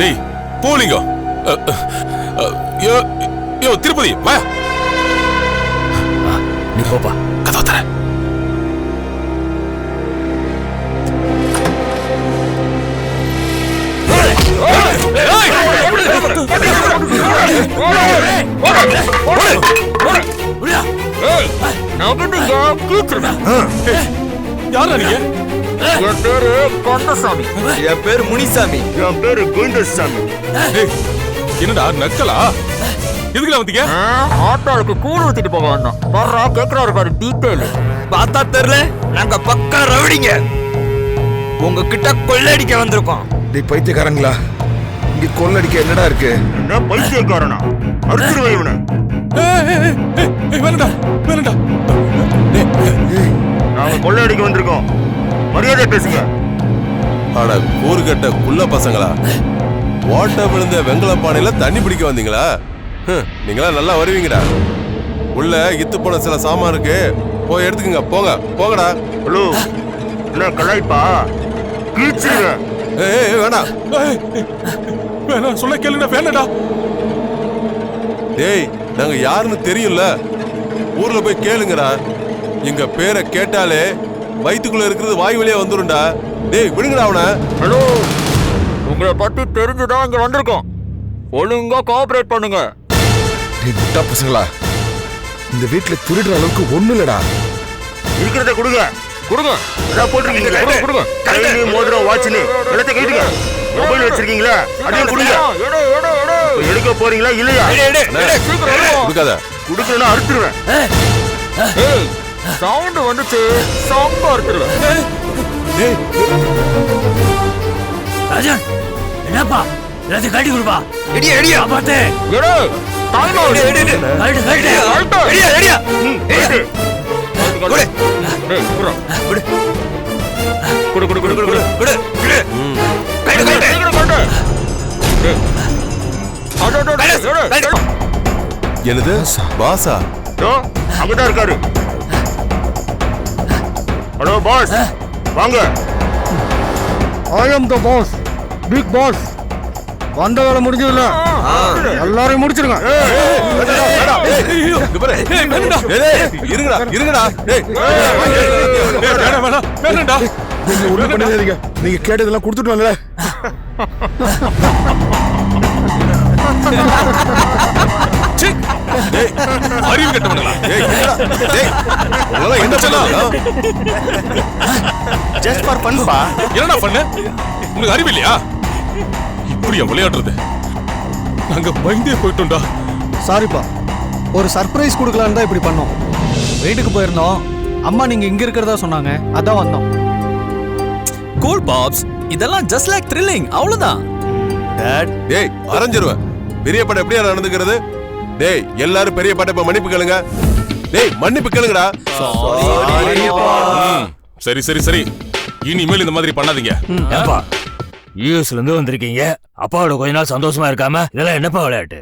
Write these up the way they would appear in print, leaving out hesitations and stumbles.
டேய் போலிங்க. யோ திருப்பதி வா. நீ போப்பா. கதவை தர. யாரா நீங்க? என் பேரு கந்தசாமி. என் பேரு முனிசாமி. என் பேரு கோவிந்தசாமி. என்னடா நக்கலா? எதுக்குல வந்தீங்க? ஆட்டாளுக்கு கூழ் ஊத்திட்டு போக வந்தோம். வர்றா கேக்குறாரு பாரு டீடைல். பார்த்தா தெரியல, நாங்க பக்கா ரவுடிங்க. உங்ககிட்ட கொள்ளடிக்க வந்திருக்கோம். டேய் பைத்தியக்காரங்களா, இங்க கொள்ளடிக்க என்னடா இருக்கு? என்ன பைத்தியக்காரனா? அடிச்சிருவேன் இவனை. வேணடா வேணடா. நாங்க கொள்ளையடிக்க வந்திருக்கோம். மரியாதை பேசுங்க. ஆனா கூறுகட்ட குள்ள பசங்களா, ஓட்ட விழுந்த வெங்கல பானையில தண்ணி பிடிக்க வந்தீங்களா? நீங்களா நல்லா வருவீங்கடா. உள்ள இத்து போன சில சாமான் இருக்கு, போய் எடுத்துக்கங்க. போங்க போங்கடா. ஹலோ, என்ன கலாய்ப்பா? கீச்சிருவேன். வேணாம் வேணாம் சொல்ல கேளுடா. வேணடா. டேய், நாங்க யாருன்னு தெரியும்ல, ஊர்ல போய் கேளுங்கடா. எங்க பேரை கேட்டாலே வயிற்றுக்குள்ள இருக்கிறது வாய் வழியா வந்துரும்டா. டேய் விடுங்கடா அவனை. ஹலோ, உங்களை பத்தி தெரிஞ்சுதான் இங்க வந்திருக்கோம். ஒழுங்கா கோஆபரேட் பண்ணுங்க. டேய் முட்டா பசங்களா, இந்த வீட்டுல திருடுற அளவுக்கு ஒண்ணு இல்லடா. இருக்கிறத கொடுங்க. கொடுங்க. என்ன போட்டுருக்கீங்க? கொடுங்க. கையில மோதிரம், வாட்ச்னு எல்லாத்தையும் கைட்டுங்க. மொபைல் வச்சிருக்கீங்களா? அதையும் கொடுங்க. எடுக்க போறீங்களா இல்லையா? கொடுக்காத. கொடுக்கலன்னா அறுத்துருவேன். சவுண்ட் வந்துச்சு, சவுண்ட் அறுத்துருவேன். ராஜன், என்னப்பா எல்லாத்தையும் கட்டி கொடுப்பா. எடியா எடியா பாத்து. எடு. டைம் ஆகுது. எடு எடு. கட்டு கட்டு. எடியா எடியா. எடு. குடு. டேய் குடு. குடு. குடு குடு குடு குடு. குடு. குடு. கட்டு கட்டு. சீக்கிரம் கட்டு. டேய். அட. என்னது பாசா? அங்கதான் இருக்காரு. ஹலோ பாஸ், வாங்க. I am the boss, big boss. வந்த வேலை முடிஞ்சதுல எல்லாரையும் முடிச்சிருங்க. இருங்கடா இருங்கடா. வேணடா. நீங்க ஒண்ணு பண்ணிடாதீங்க. நீங்க கேட்டதெல்லாம் கொடுத்துட்டோம்ல. அறிவு கட்டவங்களா? என்ன சொல்லலாம்? ஜஸ்ட் ஃபார் ஃபன் பா. என்னடா பண்ண? உங்களுக்கு அறிவு இல்லையா? இப்படியா விளையாடுறது? நாங்க பயந்தே போயிட்டோம்டா. சாரிப்பா, ஒரு சர்ப்ரைஸ் கொடுக்கலான்னு தான் இப்படி பண்ணோம். வீட்டுக்கு போயிருந்தோம், அம்மா நீங்க இங்க இருக்கிறதா சொன்னாங்க, அதான் வந்தோம். கூல் பாப்ஸ், இதெல்லாம் ஜஸ்ட் லைக் த்ரில்லிங், அவ்வளவுதான். டாட், டேய் அரஞ்சிருவேன். பெரிய படம் எப்படியா நடந்துக்கிறது? டேய் எல்லாரும் பெரிய படம் இப்ப மன்னிப்பு கேளுங்க. டேய் மன்னிப்பு கேளுங்கடா. சரி சரி சரி, இனிமேல் இந்த மாதிரி பண்ணாதீங்க. ஏப்பா, யூஎஸ்ல இருந்து வந்திருக்கீங்க, அப்பாவோட கொஞ்ச நாள் சந்தோஷமா இருக்காம இதெல்லாம் என்னப்பா விளையாட்டு?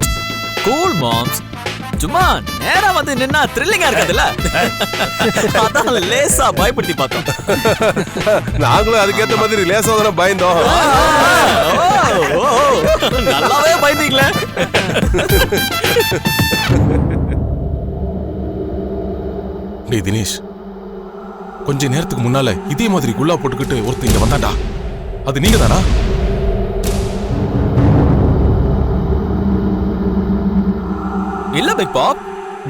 கூல் மாம்ஸ், சும்மா நேரா வந்து நின்னா த்ரில்லிங்கா இருக்காதுல்ல, அதான் லேசா பயப்படுத்தி பார்த்தோம். நாங்களும் அதுக்கேற்ற மாதிரி லேசா தானே பயந்தோம். நல்லாவே பயந்தீங்களே. டேய் தினேஷ், கொஞ்ச நேரத்துக்கு முன்னால இதே மாதிரி குல்லா போட்டுக்கிட்டு ஒருத்தர் இங்க வந்தாண்டா. அது நீங்க தானா? இல்ல பிக் பாப்,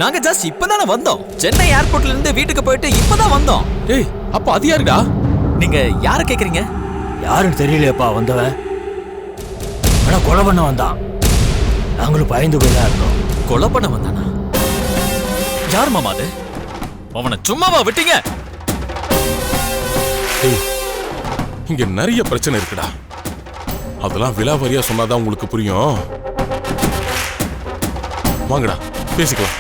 நாங்க ஜஸ்ட் இப்பதானே வந்தோம். சென்னை ஏர்போர்ட்ல இருந்து வீட்டுக்கு போயிட்டு இப்பதான் வந்தோம். டேய் அப்ப அது யாருடா? நீங்க யார கேக்குறீங்க? யாருன்னு தெரியலையப்பா வந்தவன். ஆனா கொலை பண்ண வந்தான். நாங்களும் பயந்து போய் தான் இருந்தோம். கொலை பண்ண வந்தானா? யார் மாமா அது? அவனை சும்மாவா விட்டீங்க? டேய் இங்க நிறைய பிரச்சனை இருக்குடா. அதெல்லாம் விலாவரியா சொன்னாதான் உங்களுக்கு புரியும். வாங்கடா பேசிக்கலாம்.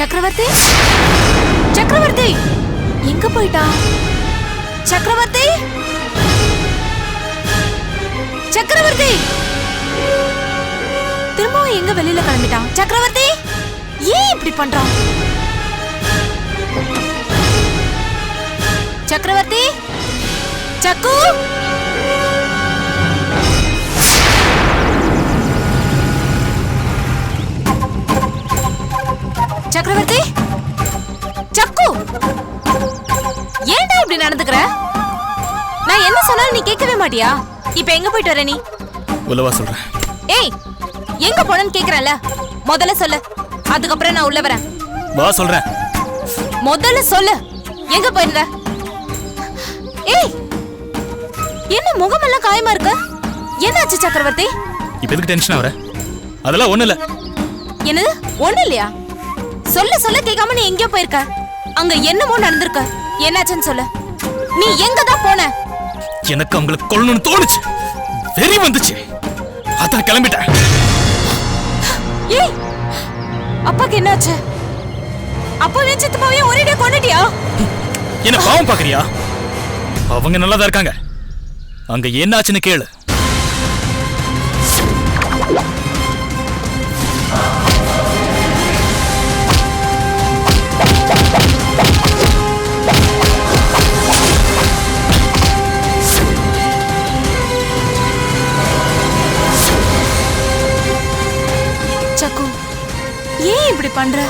சக்கரவர்த்தி சக்கரவர்த்தி எங்க போயிட்டான்? சக்கரவர்த்தி சக்கரவர்த்தி திரும்பவும் எங்க வெளியில கிளம்பிட்டான்? சக்கரவர்த்தி ஏன் இப்படி பண்றான்? சக்கரவர்த்தி சக்கு சக்கரவர்த்தி சக்கு ஏன்டா இப்படி நடந்துக்கிற? நான் என்ன சொன்னாலும் நீ கேட்கவே மாட்டியா? இப்ப எங்க போயிட்டு வர நீ? உள்ளவா சொல்றேன். ஏய் எங்க போனன்னு கேக்குறேன்ல, முதல்ல சொல்லு, அதுக்கப்புறம் நான் உள்ள வரேன். வா சொல்றேன். முதல்ல சொல்லு, எங்க போயிருந்த? ஏய் என்ன முகமெல்லாம் காயமா இருக்கு? என்னாச்சு சக்கரவர்த்தி? இப்ப எதுக்கு டென்ஷன் ஆவற? அதெல்லாம் ஒண்ணு இல்ல. என்னது ஒண்ணு இல்லையா? சொல்ல சொல்ல கேட்காம நீ எங்கேயோ போயிருக்க. அங்க என்னமோ நடந்திருக்க. என்னாச்சுன்னு சொல்லு. நீ எங்க தான் போன? எனக்கு அவங்களை கொல்லணும்னு தோணுச்சு, வெறி வந்துச்சு, அதான் கிளம்பிட்டேன். ஏய் அப்பாக்கு என்னாச்சு? அப்பாவையும் சித்தப்பாவையும் ஒரேடியா கொன்னுட்டியா? என்ன பாவம் பாக்குறியா? அவங்க நல்லாதான் இருக்காங்க. அங்க என்னாச்சுன்னு கேளு. சக்கு ஏன் இப்படி பண்ற?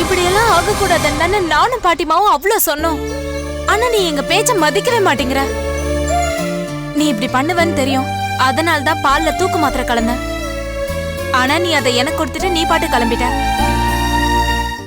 இப்படி எல்லாம் ஆக கூடாதுன்னு நானும் பாட்டிமாவும் அவ்வளவு சொன்னோம். ஆனா நீ எங்க பேச்ச மதிக்கவே மாட்டேங்கிற. நீ இப்படி பண்ணுவேன்னு தெரியும், அதனால தான் பால்ல தூக்கு மாத்திரை கலந்த. ஆனா நீ அதை எனக்கு கொடுத்துட்டு நீ பாட்டு கிளம்பிட்ட.